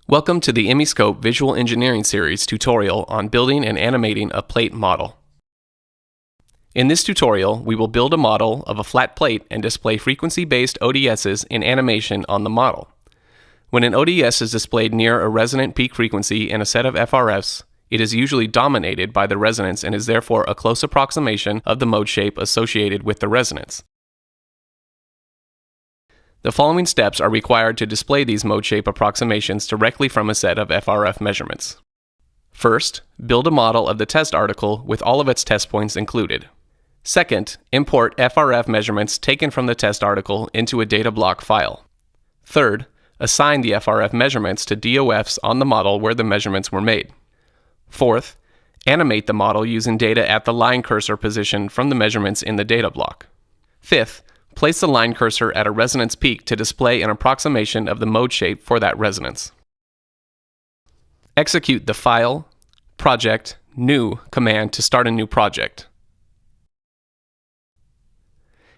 Welcome to the ME'scope Visual Engineering Series tutorial on building and animating a plate model. In this tutorial, we will build a model of a flat plate and display frequency-based ODSs in animation on the model. When an ODS is displayed near a resonant peak frequency in a set of FRFs, it is usually dominated by the resonance and is therefore a close approximation of the mode shape associated with the resonance. The following steps are required to display these mode shape approximations directly from a set of FRF measurements. First, build a model of the test article with all of its test points included. Second, import FRF measurements taken from the test article into a data block file. Third, assign the FRF measurements to DOFs on the model where the measurements were made. Fourth, animate the model using data at the line cursor position from the measurements in the data block. Fifth, place the line cursor at a resonance peak to display an approximation of the mode shape for that resonance. Execute the File, Project, New command to start a new project.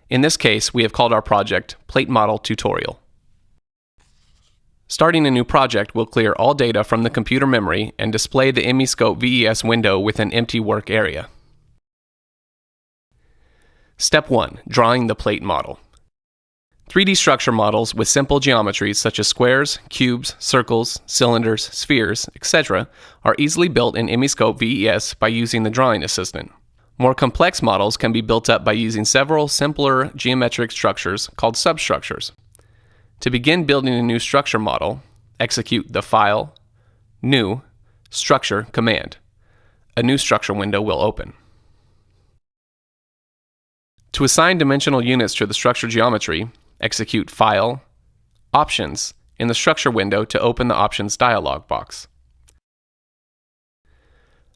In this case, we have called our project Plate Model Tutorial. Starting a new project will clear all data from the computer memory and display the ME'scopeVES window with an empty work area. Step 1. Drawing the plate model. 3D structure models with simple geometries such as squares, cubes, circles, cylinders, spheres, etc. are easily built in ME'scopeVES by using the drawing assistant. More complex models can be built up by using several simpler geometric structures called substructures. To begin building a new structure model, execute the File, New, Structure command. A new structure window will open. To assign dimensional units to the structure geometry, execute File, Options in the structure window to open the Options dialog box.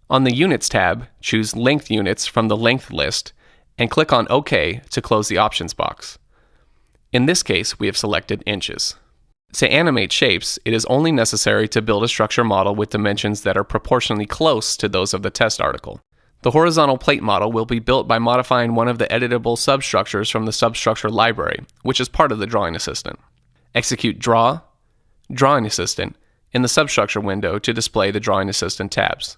On the Units tab, choose Length Units from the Length list and click on OK to close the Options box. In this case, we have selected inches. To animate shapes, it is only necessary to build a structure model with dimensions that are proportionally close to those of the test article. The horizontal plate model will be built by modifying one of the editable substructures from the substructure library, which is part of the drawing assistant. Execute Draw, Drawing Assistant in the substructure window to display the drawing assistant tabs.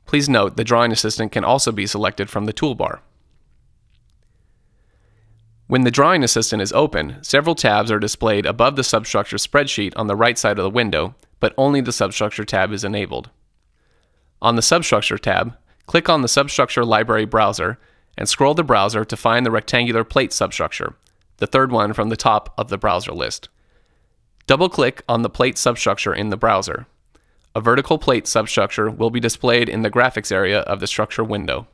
Please note the drawing assistant can also be selected from the toolbar. When the drawing assistant is open, several tabs are displayed above the substructure spreadsheet on the right side of the window, but only the substructure tab is enabled. On the substructure tab, click on the Substructure Library browser and scroll the browser to find the rectangular plate substructure, the third one from the top of the browser list. Double-click on the plate substructure in the browser. A vertical plate substructure will be displayed in the graphics area of the structure window.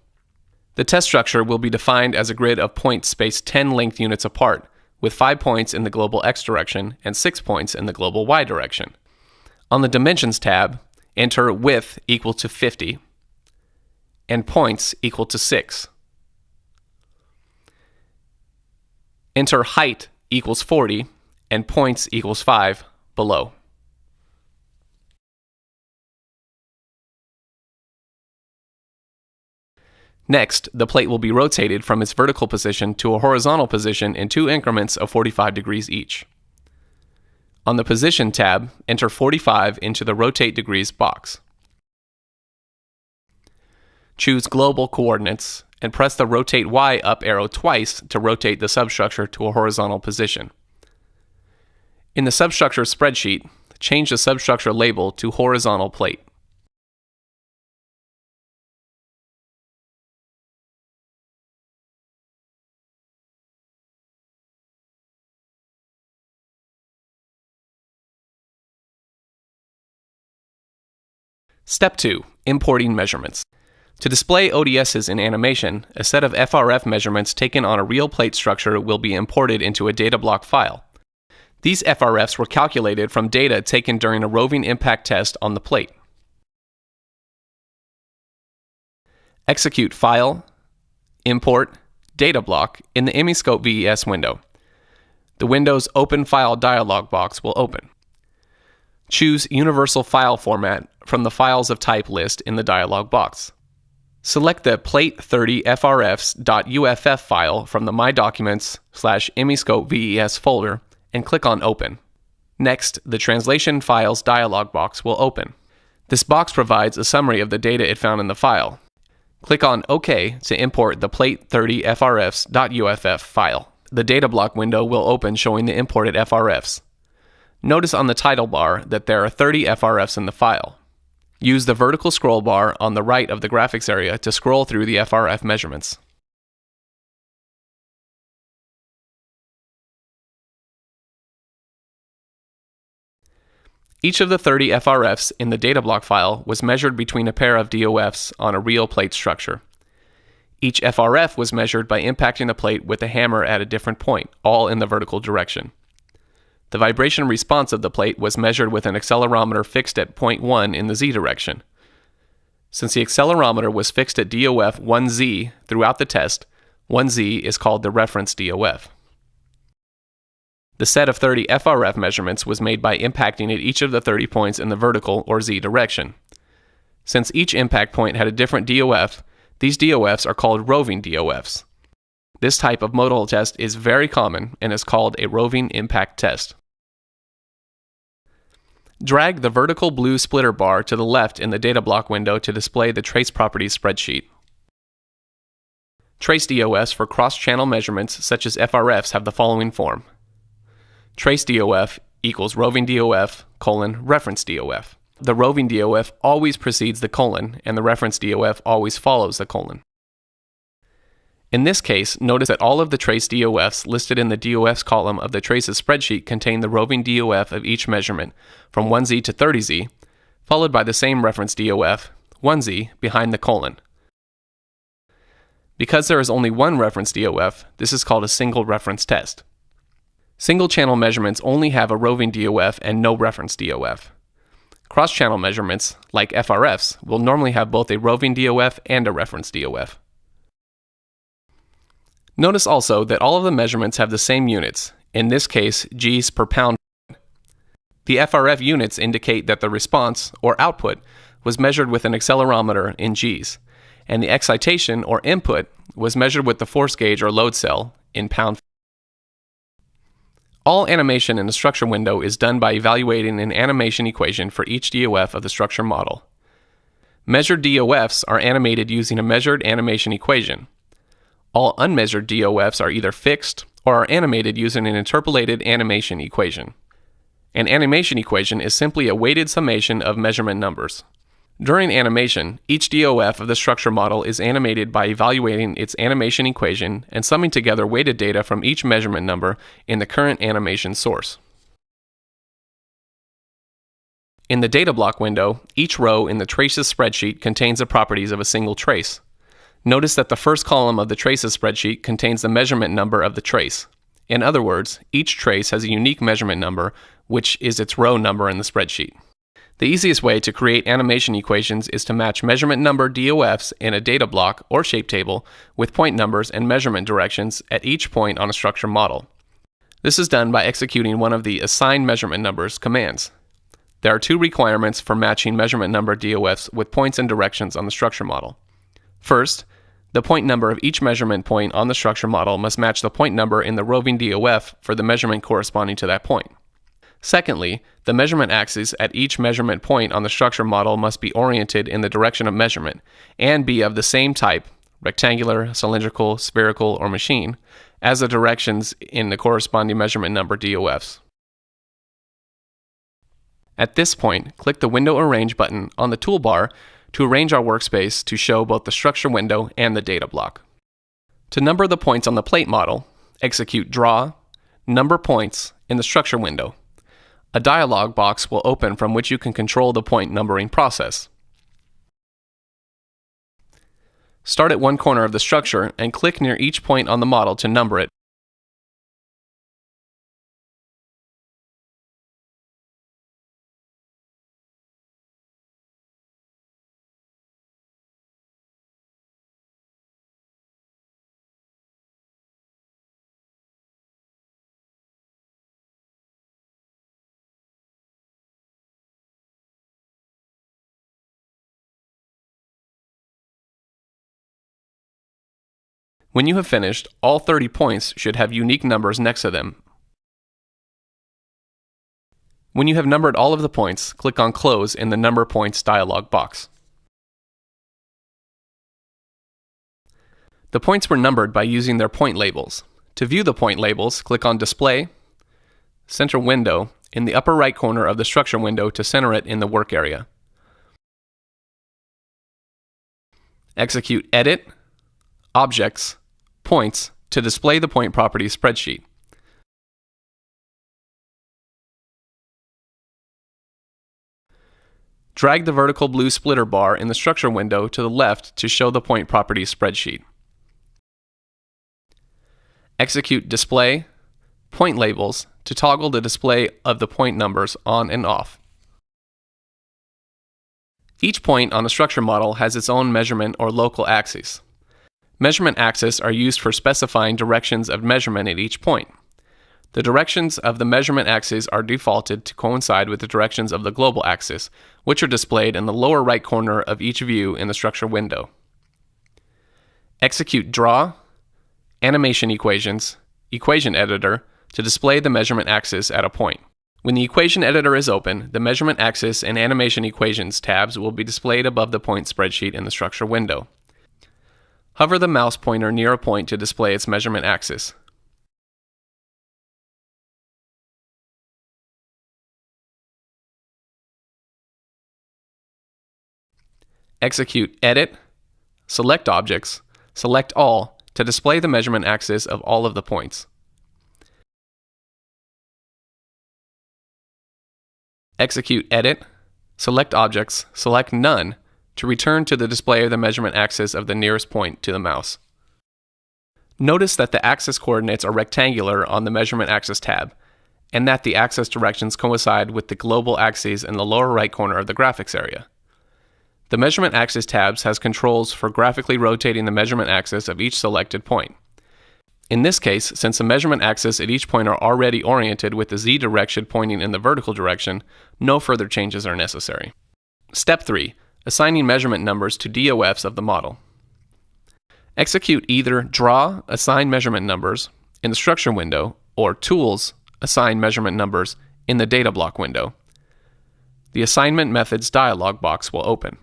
The test structure will be defined as a grid of points spaced 10 length units apart, with 5 points in the global X direction and 6 points in the global Y direction. On the Dimensions tab, enter width equal to 50, and points equal to 6. Enter height equals 40 and points equals 5 below. Next, the plate will be rotated from its vertical position to a horizontal position in 2 increments of 45 degrees each. On the Position tab, enter 45 into the Rotate Degrees box. Choose Global Coordinates and press the Rotate Y up arrow twice to rotate the substructure to a horizontal position. In the substructure spreadsheet, change the substructure label to Horizontal Plate. Step 2. Importing measurements. To display ODSs in animation, a set of FRF measurements taken on a real plate structure will be imported into a data block file. These FRFs were calculated from data taken during a roving impact test on the plate. Execute File, Import, Data Block in the ME'scopeVES window. The Window's Open File dialog box will open. Choose Universal File Format from the Files of Type list in the dialog box. Select the plate30frfs.uff file from the My Documents/ME'scopeVES folder and click on Open. Next, the Translation Files dialog box will open. This box provides a summary of the data it found in the file. Click on OK to import the plate30frfs.uff file. The data block window will open showing the imported FRFs. Notice on the title bar that there are 30 FRFs in the file. Use the vertical scroll bar on the right of the graphics area to scroll through the FRF measurements. Each of the 30 FRFs in the data block file was measured between a pair of DOFs on a real plate structure. Each FRF was measured by impacting the plate with a hammer at a different point, all in the vertical direction. The vibration response of the plate was measured with an accelerometer fixed at point 1 in the Z direction. Since the accelerometer was fixed at DOF 1Z throughout the test, 1Z is called the reference DOF. The set of 30 FRF measurements was made by impacting at each of the 30 points in the vertical or Z direction. Since each impact point had a different DOF, these DOFs are called roving DOFs. This type of modal test is very common and is called a roving impact test. Drag the vertical blue splitter bar to the left in the data block window to display the trace properties spreadsheet. Trace DOFs for cross-channel measurements such as FRFs have the following form. Trace DOF equals roving DOF, reference DOF. The roving DOF always precedes the colon, and the reference DOF always follows the colon. In this case, notice that all of the trace DOFs listed in the DOFs column of the traces spreadsheet contain the roving DOF of each measurement, from 1Z to 30Z, followed by the same reference DOF, 1Z, behind the colon. Because there is only one reference DOF, this is called a single reference test. Single-channel measurements only have a roving DOF and no reference DOF. Cross-channel measurements, like FRFs, will normally have both a roving DOF and a reference DOF. Notice also that all of the measurements have the same units, in this case Gs per pound. The FRF units indicate that the response, or output, was measured with an accelerometer in Gs, and the excitation, or input, was measured with the force gauge or load cell in pound. All animation in the structure window is done by evaluating an animation equation for each DOF of the structure model. Measured DOFs are animated using a measured animation equation. All unmeasured DOFs are either fixed or are animated using an interpolated animation equation. An animation equation is simply a weighted summation of measurement numbers. During animation, each DOF of the structure model is animated by evaluating its animation equation and summing together weighted data from each measurement number in the current animation source. In the data block window, each row in the traces spreadsheet contains the properties of a single trace. Notice that the first column of the traces spreadsheet contains the measurement number of the trace. In other words, each trace has a unique measurement number, which is its row number in the spreadsheet. The easiest way to create animation equations is to match measurement number DOFs in a data block or shape table with point numbers and measurement directions at each point on a structure model. This is done by executing one of the assign measurement numbers commands. There are two requirements for matching measurement number DOFs with points and directions on the structure model. First, the point number of each measurement point on the structure model must match the point number in the roving DOF for the measurement corresponding to that point. Secondly, the measurement axis at each measurement point on the structure model must be oriented in the direction of measurement and be of the same type, rectangular, cylindrical, spherical, or machine, as the directions in the corresponding measurement number DOFs. At this point, click the Window Arrange button on the toolbar to arrange our workspace to show both the structure window and the data block. To number the points on the plate model, execute Draw, Number Points in the structure window. A dialog box will open from which you can control the point numbering process. Start at one corner of the structure and click near each point on the model to number it. When you have finished, all 30 points should have unique numbers next to them. When you have numbered all of the points, click on Close in the Number Points dialog box. The points were numbered by using their point labels. To view the point labels, click on Display, Center Window, in the upper right corner of the structure window to center it in the work area. Execute Edit, Objects, Points to display the point properties spreadsheet. Drag the vertical blue splitter bar in the structure window to the left to show the point properties spreadsheet. Execute Display, Point Labels to toggle the display of the point numbers on and off. Each point on a structure model has its own measurement or local axes. Measurement axes are used for specifying directions of measurement at each point. The directions of the measurement axes are defaulted to coincide with the directions of the global axis, which are displayed in the lower right corner of each view in the structure window. Execute Draw, Animation Equations, Equation Editor to display the measurement axis at a point. When the Equation Editor is open, the Measurement Axis and Animation Equations tabs will be displayed above the point spreadsheet in the structure window. Hover the mouse pointer near a point to display its measurement axis. Execute Edit, Select Objects, Select All to display the measurement axis of all of the points. Execute Edit, Select Objects, Select None to return to the display of the measurement axis of the nearest point to the mouse. Notice that the axis coordinates are rectangular on the Measurement Axis tab, and that the axis directions coincide with the global axes in the lower right corner of the graphics area. The Measurement Axis tabs has controls for graphically rotating the measurement axis of each selected point. In this case, since the measurement axis at each point are already oriented with the Z direction pointing in the vertical direction, no further changes are necessary. Step 3. Assigning measurement numbers to DOFs of the model. Execute either Draw, Assign Measurement Numbers in the Structure window, or Tools, Assign Measurement Numbers in the Data block window. The Assignment Methods dialog box will open.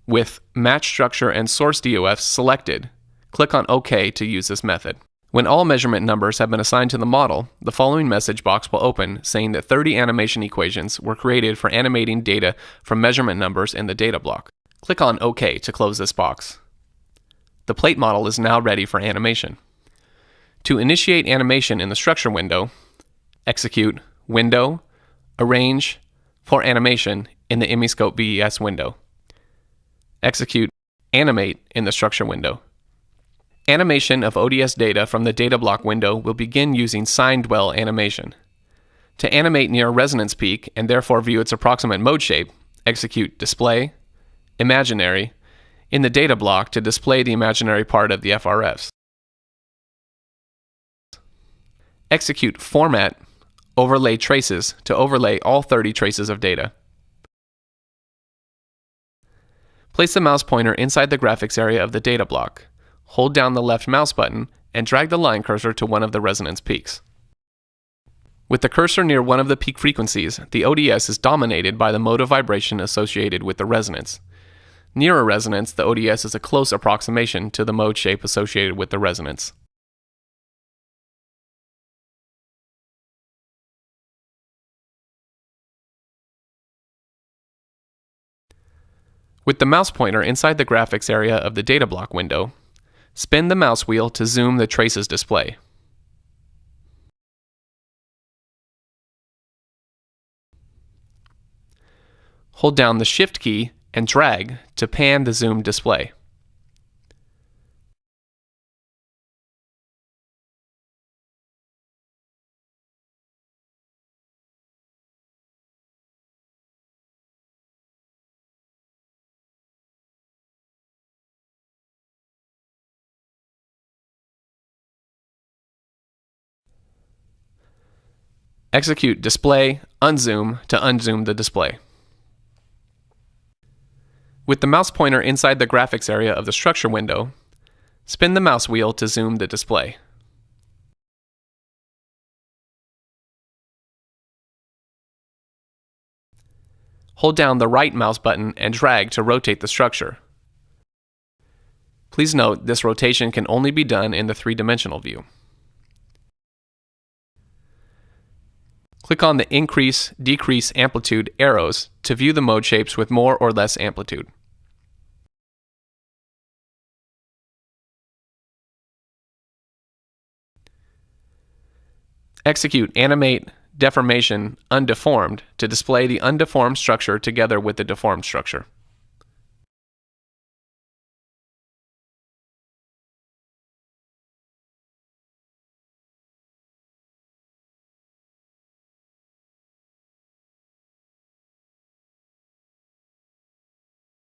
With Match Structure and Source DOFs selected, click on OK to use this method. When all measurement numbers have been assigned to the model, the following message box will open saying that 30 animation equations were created for animating data from measurement numbers in the data block. Click on OK to close this box. The plate model is now ready for animation. To initiate animation in the structure window, execute Window, Arrange for Animation in the ME'scopeVES window. Execute Animate in the structure window. Animation of ODS data from the data block window will begin using Sign Dwell animation. To animate near a resonance peak and therefore view its approximate mode shape, execute Display, Imaginary in the data block to display the imaginary part of the FRFs. Execute Format, Overlay Traces to overlay all 30 traces of data. Place the mouse pointer inside the graphics area of the data block. Hold down the left mouse button and drag the line cursor to one of the resonance peaks. With the cursor near one of the peak frequencies, the ODS is dominated by the mode of vibration associated with the resonance. Near a resonance, the ODS is a close approximation to the mode shape associated with the resonance. With the mouse pointer inside the graphics area of the data block window, spin the mouse wheel to zoom the traces display. Hold down the Shift key and drag to pan the zoom display. Execute Display, Unzoom to unzoom the display. With the mouse pointer inside the graphics area of the structure window, spin the mouse wheel to zoom the display. hold down the right mouse button and drag to rotate the structure. Please note this rotation can only be done in the three-dimensional view. Click on the Increase, Decrease Amplitude arrows to view the mode shapes with more or less amplitude. Execute Animate, Deformation, Undeformed to display the undeformed structure together with the deformed structure.